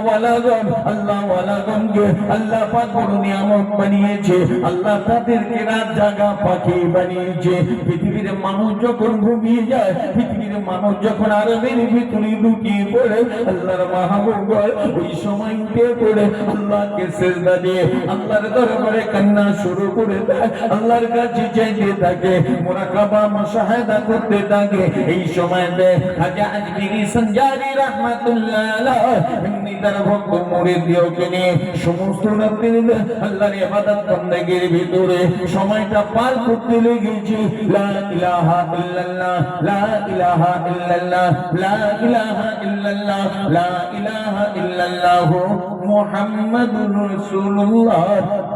ওয়ালাগণকে আল্লাহ পাক বড় নিয়ামত বানিয়েছে। আল্লাহ তাদেরকে রাত জাগা পাখি বানিয়েছে। পৃথিবীর মানুষ যখন ঘুমিয়ে যায়, পৃথিবীর মানুষ যখন আরবের ভিতরে ঢুকিয়ে পড়ে, আল্লাহর মাহবুব ওই সময় উঠে পড়ে আল্লাহকে সিজদা দিয়ে আল্লাহর দরবারে কান্না শুরু করে দেয়, আল্লাহর কাছে চাইতে থাকে, মুরাকাবা মুশাহাদা করতে থাকে। এই সময়তে খাজা আজমিরি সঞ্জারি রাহমাতুল্লাহ আলাইহি এমনি তার ভক্ত মুরিদদেরকে নিয়ে সমস্ত রাত্রি আল্লাহর ইবাদত বন্দেগীর ভিতরে সময়টা পার করতে লেগেছে। লা ইলাহা ইল্লাল্লাহ, লা ইলাহা ইল্লাল্লাহ, লা ইলাহা ইল্লাল্লাহ, লা ইলাহা ইল্লাল্লাহ মুহাম্মাদুর রাসূলুল্লাহ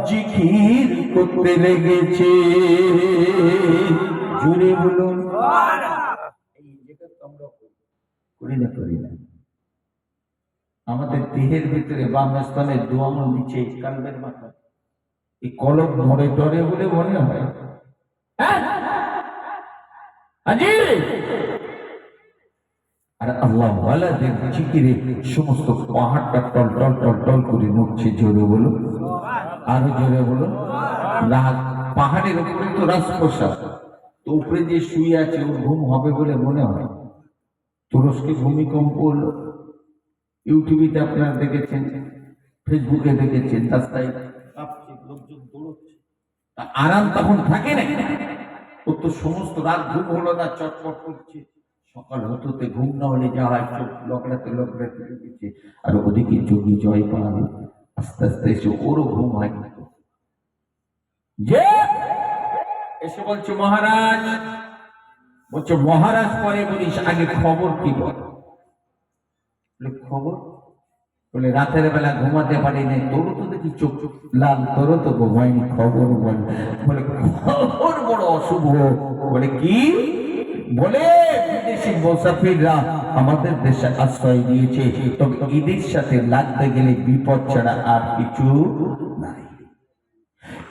জিকির করতে লেগেছে। জুড়ে বলুন এই যেটা আমরা করি না। আমাদের দেহের ভিতরে বাম স্তনে দু আঙুল নিচে কালবের মাথা এই কলম ধরে ধরে বলে মনে হয়। আর আল্লাহ ওয়ালাদের জিকিরে সমস্ত পাহাড়টা টল টল টল টল করে নড়ছে। জোরে বলো, আরো জোরে বলো। পাহাড়ের উপরে তো রাজপ্রসাদ, তো উপরে যে শুয়ে আছে ওর ঘুম হবে বলে মনে হয়। তুরস্কে ভূমিকম্প হলো, ইউটিউবে আপনারা দেখেছেন, ফেসবুকে দেখেছেন, রাস্তায় কাঁপছে, লোকজন দৌড়চ্ছে। আরাম তখন থাকে না, ও তো সমস্ত রাত ঘুম হলো না, চটপট করছে। সকাল হতে ঘুম না হলে যা হয়, চোখ লকড়াতে দিচ্ছে। আর ওদিকে যোগী জয় পাল আস্তে আস্তে এসে ওরও ঘুম হয় না, যে এসে বলছে মহারাজ, বলছে মহারাজ পরে বলিস, আগে খবর কি বল। খবর বলে রাতের বেলা ঘুমাতে পারি নাই, তোরও তো দেখি চোখ লাল, তোরও তো ঘুমায়নি, খবর বল। বলে খবর বড় অশুভ। বলে কি? বলে বিদেশি মুসাফিররা আমাদের দেশে আশ্রয় দিয়েছে, তবে ঈদের সাথে লাগতে গেলে বিপদ ছাড়া আর কিছু নাই।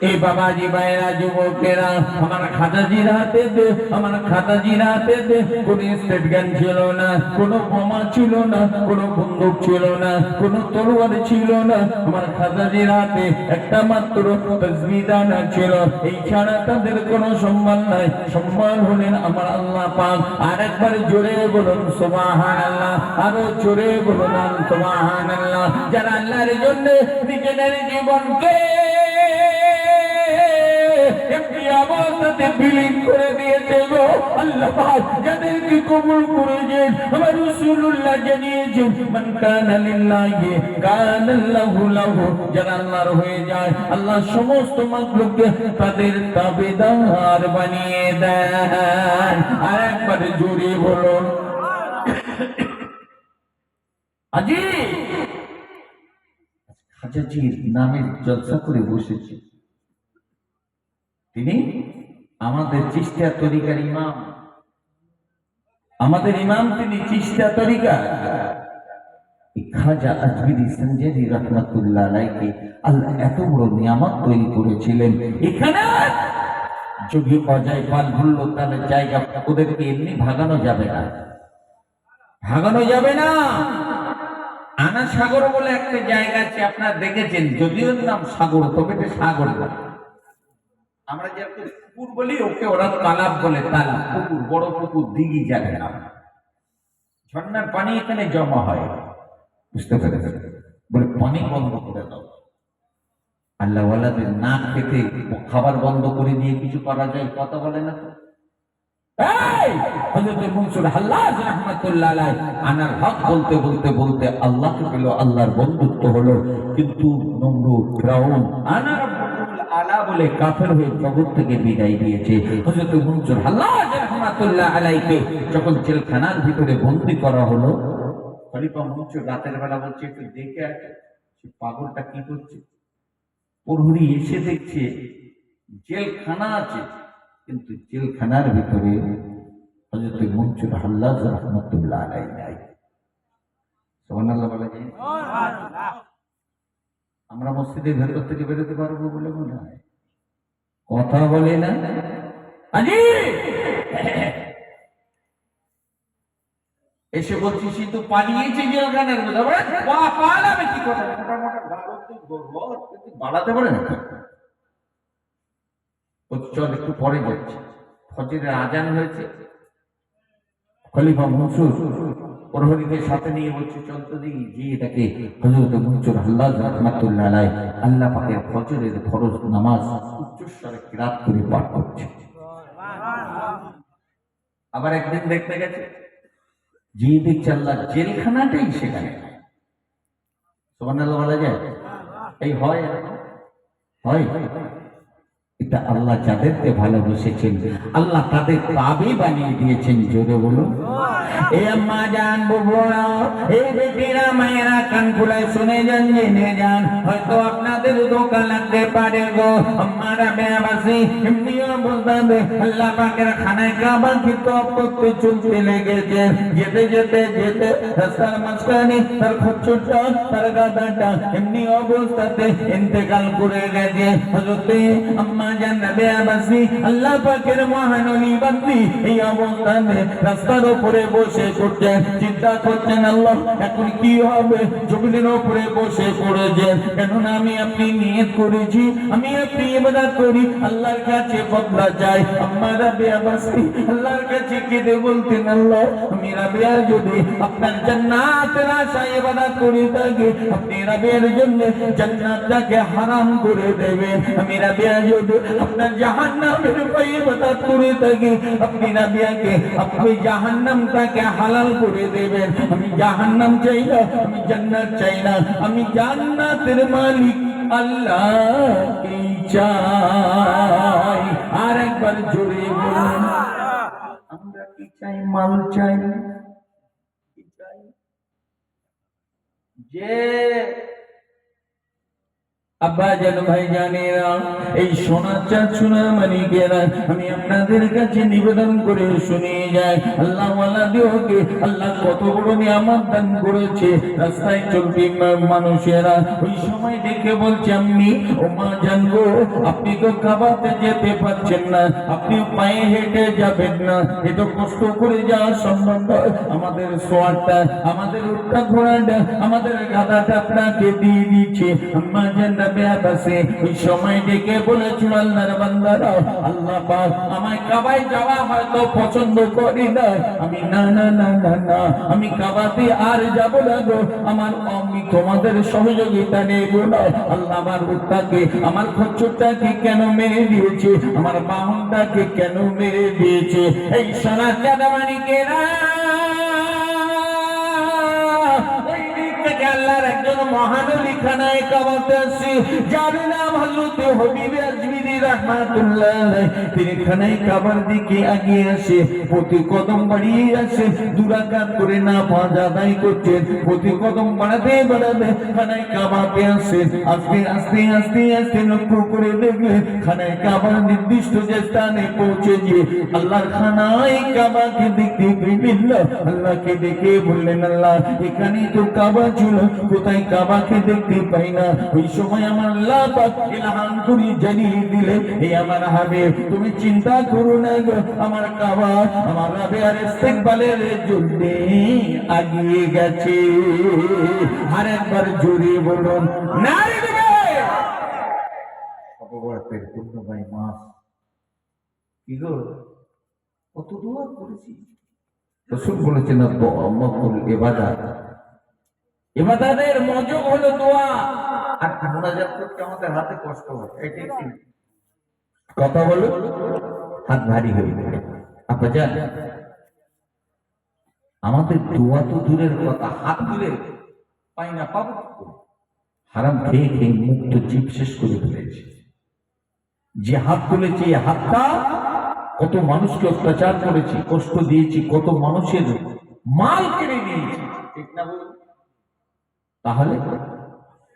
এই বাবাজি ভাইরা, যুবকেরা, আমার খাজাজির হাতে দে, আমার খাজাজির হাতে দে কোন স্টেট গান ছিল না, কোন বোমা ছিল না, কোন বন্দুক ছিল না, কোন তলোয়ার ছিল না। আমার খাজাজির হাতে একটা মাত্র তাসবিহ দানা ছিল। এই ছাড়া তাদের কোনো সম্মান নাই। সম্মান হলেন আমার আল্লাহ পাক। আর একবার জোরে বলুন সুবহানাল্লাহ, আরো জোরে বলুন সুবহানাল্লাহ। যারা আল্লাহর জন্য নিজেদের জীবনকে বিলীন করে দিয়েছে গো আল্লাহ পাক, যাদেরকে কবুল করেছেন আমার রাসূলুল্লাহ জানিয়েছেন, মান কানা লিল্লাহি কানা লাহু লাহু। যারা আল্লাহর হয়ে যায়, আল্লাহ সমস্ত মাখলুককে তাদের তাবেদার বানিয়ে দেন। আর একবার জোরে বলুন আজি। খাজাজির নামের জলসা করে বসেছে। তিনি আমাদের চিশতিয়া তরিকার ইমাম, আমাদের ইমাম তিনি চিশতিয়া তরিকা। খাজা আজমিরি সঞ্জারি রাহমাতুল্লাহ আলাইহি আল্লাহ এত বড় নিয়ামত তৈরি করেছিলেন। এখানে যদি অজয় পাল ভুললো তাহলে জায়গা, ওদেরকে এমনি ভাগানো যাবে না, ভাগানো যাবে না। আনা সাগর বলে একটা জায়গা আছে, আপনারা দেখেছেন, যদিও নাম সাগর, তবে এটা সাগর না। আমরা যে পুকুর বলি, ওকে ওরা তালাব বলে। তালাব পুকুর, বড় পুকুর, দিঘি যাবে না। ঝর্ণার পানি এখানে জমা হয়, বুঝতে পেরেছেন? বলে পানি বন্ধ করে দাও। আল্লাহ ওয়ালাদের নাক খেতে খাবার বন্ধ করে দিয়ে কিছু করা যায়? কথা বলে না তো। আনার হক বলতে বলতে বলতে আল্লাহকে পেল, আল্লাহর বন্ধুত্ব হলো। কিন্তু নমরুদ, ফিরাউন আনার আলা বলে কাফের হয়ে জগৎ থেকে বিদায় দিয়েছে। হযরত মনসুর হাল্লাজ রাহমাতুল্লাহ আলাইহি যখন জেলখানার ভিতরে বন্দী করা হলো, খলিফা মনসুর রাতের বেলা বলছে একটু দেখে আছে সে পাগলটা কি করছে। প্রহরী এসে দেখছে জেলখানা আছে, কিন্তু জেলখানার ভিতরে হযরত মনসুর হাল্লাজ রাহমাতুল্লাহ আলাইহি নাই। সুবহানাল্লাহ বলা যায়? আমরা মসজিদের ভেতর থেকে বেরোতে পারবো বলে মনে হয়? কথা বলে না আজি এসে বলছি কিন্তু পালিয়েছে জেলখানার মধ্যে পালাবে কি কথা, বাড়াতে পারে না। চল একটু পরে যাচ্ছে, ফজরের আজান হয়েছে, খলিফা মনসুর প্রহরীদের সাথে নিয়ে বলছে চল তো দেখি যে এটাকে হযরত মনসুর হাল্লাজ রাহমাতুল্লাহ আলাইহি আল্লাহ পাকের ফজরের ফরজ নামাজ উচ্চস্বরে কিরাত করে পাঠ করছে। আবার একদিন দেখতে গেছে যে দেখছে আল্লাহ জেলখানাটাই সেখানে। সুবহানাল্লাহ বলা যায়? এই হয় হয় এটা আল্লাহ যাদেরকে ভালোবেসেছেন আল্লাহ তাদের তাবি বানিয়ে দিয়েছেন। জোরে বলুন। এ আম্মা জান, বুবুরা, এই বেটিরা, মায়েরা কান খুলে শুনে যান, জেনে যান। হয়তো আপনাদের ধোঁকা লাগতে পারে গো। আমারা বেয়াবাসী এমনিও বলতে হবে আল্লাহ পাকের খানায় কাবা কিন্তু করতে চলতে লেগেছে। যেতে যেতে যেতে রাস্তার মাঝখানে তার খচ্চরটা, তার গাদাটা এমনি অবস্থাতে ইন্তেকাল করে গেছে। হযরত আম্মা আল্লাহ পাকের মহাননী বান্দি এই অবস্থানে রাস্তার উপরে বসে করছেন, চিন্তা করছেন আল্লাহ এখন কি হবে। জমিনের উপরে বসে পড়েছেন, কেননা আমি আপনি নিয়ত করেছি আমি আপনি ইবাদত করি, আল্লাহর কাছে বদলা চাই। আম্মা রাবিয়া বাসি আল্লাহর কাছে কেঁদে বলতেন আল্লাহ আমি রাবিয়া যদি আপনার জান্নাতের আশায় ইবাদত করে থাকি আপনি রাবিয়ার জন্য জান্নাতটাকে হারাম করে দেবেন। আমি রাবিয়া যদি আপনার জাহান্নামের ভয়ে ইবাদত করে থাকি আপনি রাবিয়াকে আপনি জাহান্নামটাকে হালাল করে দেবেন। আমি জাহান্নাম চাই না, আমি জান্নাত চাই না, আমি জান্নাতের মালিক আল্লাহকে চাই। আর একবার জোরে বলুন আমরা কি চাই? মাল চাই, কি চাই? যে আব্বা জান, ভাই জানেরা, এই সোনার চাঁদ সোনা মানিকেরা, আমি আপনাদের কাছে নিবেদন করে শুনিয়ে যাই আল্লাহ ওয়ালাদেরকে আল্লাহ কত বড় নিয়ামত দান করেছে। রাস্তায় চলতি মানুষেরা ওই সময় দেখে বলছে আমি ও মা জানবো আপনি তো কাবাতে যেতে পারছেন না, আপনি পায়ে হেঁটে যাবেন না, এত কষ্ট করে যাওয়া সম্ভব নয়। আমাদের সোয়ারটা, আমাদের উটটা, ঘোড়াটা, আমাদের গাধাটা আপনাকে দিয়ে দিচ্ছে। আম্মা জান ওই সময় ডেকে বলেছিল আল্লাহর বান্দারা আল্লাহ পাক আমায় কাবায় যাওয়া হয়তো পছন্দ করি না, আমি না না না না না আমি কাবাতে আর যাব না গো, আমার আমি তোমাদের সহযোগিতা নেব না। আল্লাহ আমার উটটাকে, আমার খচ্চরটাকে কেন মেরে দিয়েছে, আমার বাহনটাকে কেন মেরে দিয়েছে। এই সোনার চাঁদামানিকেরা আল্লাহর একজন মহানবী খানায় কাবাতে আসছে, যার নাম হযরত হবিব আজমিরি রাহমাতুল্লাহ আলাইহি। তিনি খানায় কাবার দিকে এগিয়ে আসে, প্রতি কদম বাড়িয়ে আসে, দুরাকাত করে না নামাজ আদায় করছেন। প্রতি কদম বাড়াতে বাড়াতে খানায় কাবাতে আসে, আস্তে আস্তে আস্তে আস্তে লক্ষ্য করে দেখলেন খানায় কাবার নির্দিষ্ট যে স্থানে পৌঁছে গিয়ে আল্লাহর খানায় কাবাকে দেখতে বিভিন্ন আল্লাহকে দেখে বললেন আল্লাহ এখানেই তো কাবা ছিল, কোথায় কাবাকে দেখতে পাই না। ওই সময় আমার আল্লাহ পাক ইলহাম করে জানিয়ে দিলেন এই আমার হাবিব তুমি চিন্তা করো না গো, আমার কাবা আমার রাবেয়ার ইস্তেকবালের জন্য আগিয়ে গেছে। আর একবার জোরে বলুন নারে দিবে। অপরাধের পূর্ণময় মাস কি গো, কত দোয়া করেছি। রাসূল বলেছেন মকবুল ইবাদত, ইবাদতের মজব হলো দোয়া। আর মুনাজাত করতে আমাদের হাতে কষ্ট হয়, এটা কি কথা বলো, হাত ভারী হয়ে যাবে। আপা জান আমাদের দোয়া তো দূরের কথা, হাত তুলে পাই না, পাবো হারাম খেয়ে খেয়ে মুখ তো জীব শেষ করে ফেলেছে। যে হাত তুলেছে হাতটা কত মানুষকে অত্যাচার করেছি, কষ্ট দিয়েছি, কত মানুষের মাল কেড়ে নিয়েছি। ঠিক না বলুন? তাহলে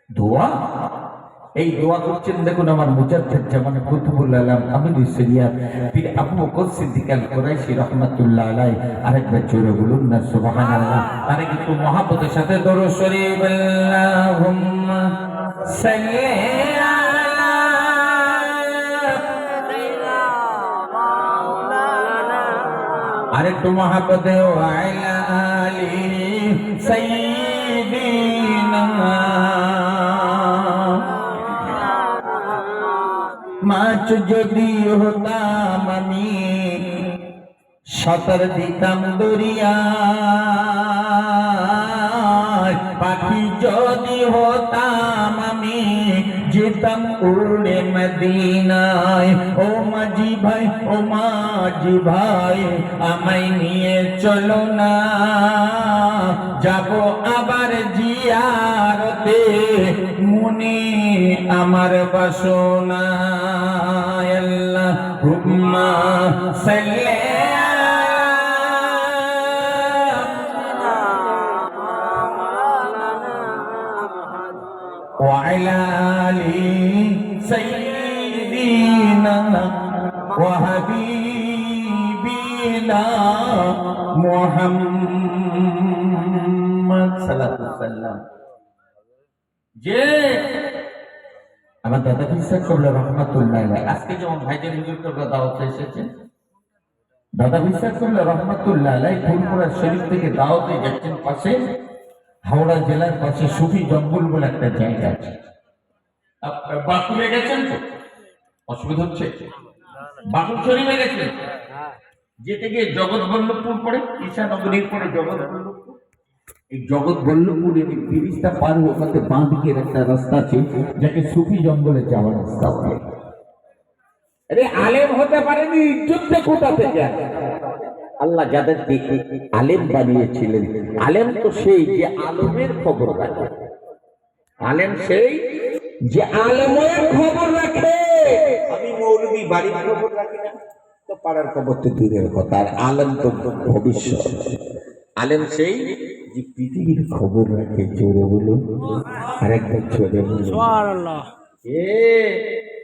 দোয়া, এই দোয়া করছেন দেখুন আমার মুজাদ্দিদ জামানে কুতুবুল আলম আমির শরিয়াত পীর আবু বকর সিদ্দিক আল কুরাইশি রাহমাতুল্লাহ আলাইহি। আরেকবার জোরে বলুন না সুবহানাল্লাহ। আরে একটু মহব্বতের সাথে দরুদ শরীফ আল্লাহুম্মা সাল্লি আলা আরেকটু মহব্বতে ওয়া আলা আলি সাইয়্যিদিনা মাছ যদি হতাম আমি সাঁতার দিতাম দরিয়ায়, পাখি যদি হতাম আমি যেতাম উড়ে মদিনায়। ও মাঝি ভাই, ও মাঝি ভাই, আমায় নিয়ে চলো না, যাব আবার জিয়ারতে, মনে আমার বাসনা। আল্লাহুম্মা সাল্লি وعلى آل سيدنا وحبيبنا محمد صلى الله عليه وسلم। যে আমার দাদা বিশ্বাস করলো রহমাতুল্লাহ আলাইহি, আজকে যেমন ভাইদের হুজুররা দাওয়াত এসেছেন, দাদা বিশ্বাস করলো রহমাতুল্লাহ আলাইহি ফুলপুরা শরীফ থেকে দাওয়াতে যাচ্ছেন। পাশে হাওড়া জেলার পাশে সুফি জঙ্গল বলে একটা জায়গা আছে। বাকুলে গেছেন তো? অসুবিধা হচ্ছে? বাকুল শরীফে গেছেন, যেতে গিয়ে জগৎবল্লভপুর পড়ে, ঈশানগরীর পরে জগৎবল্লভপুর। এই জগৎবল্লভপুর এই ব্রিজটা পার হয়ে ওখানে বাঁ দিকের একটা রাস্তা আছে, যাকে সুফি জঙ্গলে যাওয়ার রাস্তা বলে। আরে আলেম হতে পারেনি, যুদ্ধে কোথা থেকে আসে? আল্লাহ যাদের আলেম বানিয়েছিলেন, আলেম তো সেই যে আলেমের খবর রাখে, আলেম সেই যে আলেমের খবর রাখে। আমি মৌলভী বাড়ির খবর রাখি না, তো পাড়ার খবর তো দূরের কথা। আর আলেম তো ভবিষ্যৎ, আলেম সেই যে পৃথিবীর খবর রাখে। জোরে বলুন, আরেকবার জোরে বলুন।